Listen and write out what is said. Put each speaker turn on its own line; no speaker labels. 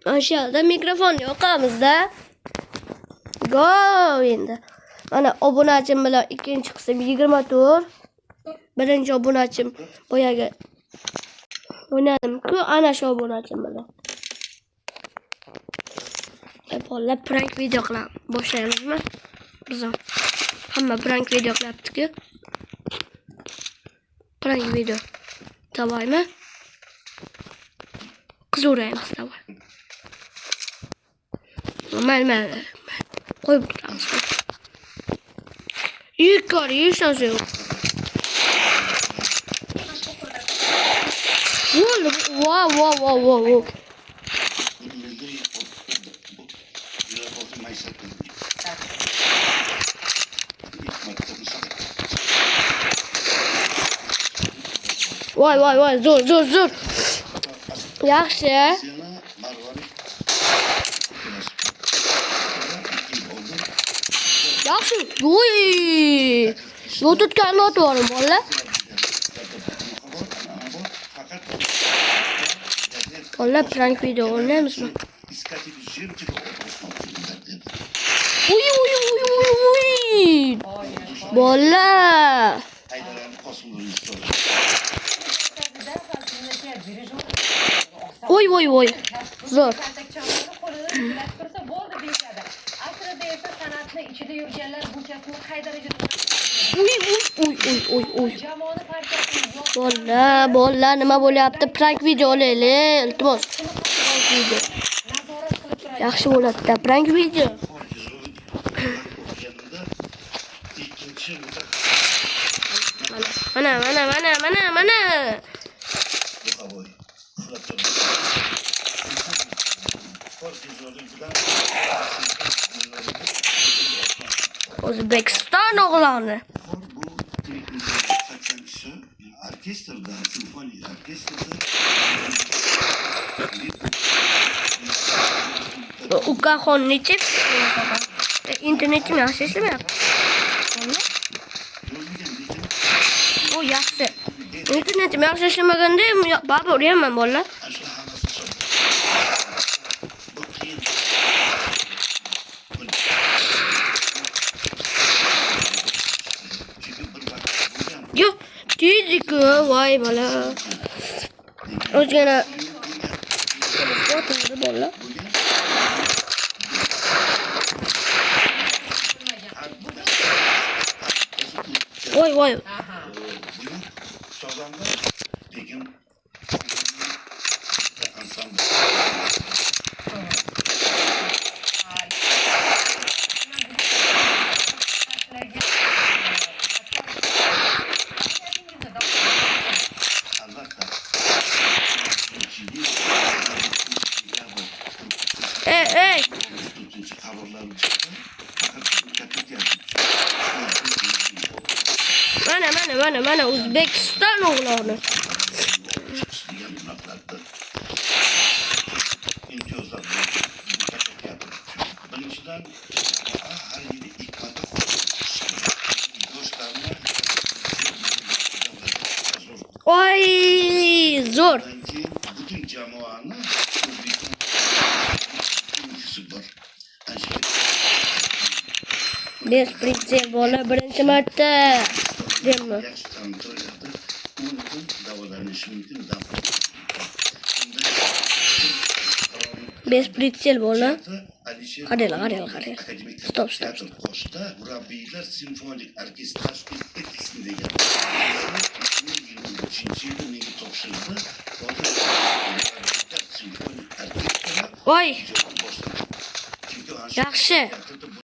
Aşağıda mikrofon yoqamizda. Go endi. Mana obunachim bilan ikkinchi qism 24. Birinchi obunachim boyaga o'ynadim-ku, ana shu obunachim bilan. Hozir prank video qilamiz. Boshlayamizmi? Biz hamma prank video qilyapti-ku. Prank video. Tavoymi? Qizaveramiz, tavoy. Mayli. Qo'yib turamiz. Yuqori yurishasi yo'q. Wow. Voy, zo'r. Yaxshi. Yaxshi. Voy. Yo'l tutgan o'tvorim bola. Bola prank video o'ynamizmi? Uy. Bola. Voy. Zo'r. Uy. Bola, nima bo'lyapti? Prank video olaylik, iltimos. Yaxshi bo'ladi-da, prank video. Mana. O'zbekiston o'g'loni.
Orkestrda, simfonik orkestrda
Ukaxon necha? Internetim yaxshi ishlayapti. O yaxshi. Internetim yaxshi ishlamaganda baribir o'rayman bolalar. Yo'q, tezlik, voy bola. O'zgara fotoda bola. Voy. Ey. Mana O'zbekiston o'g'loni. Oy, zo'r.
Butun jamoani
Bespritzel bola birinchi marta. Demmi? Bespritzel bola. Qarang. Stop.
Murabbiylar simfonik orkestr tashkil etsin degan. 2023-yilda menga topshirdi.
Voy. Yaxshi.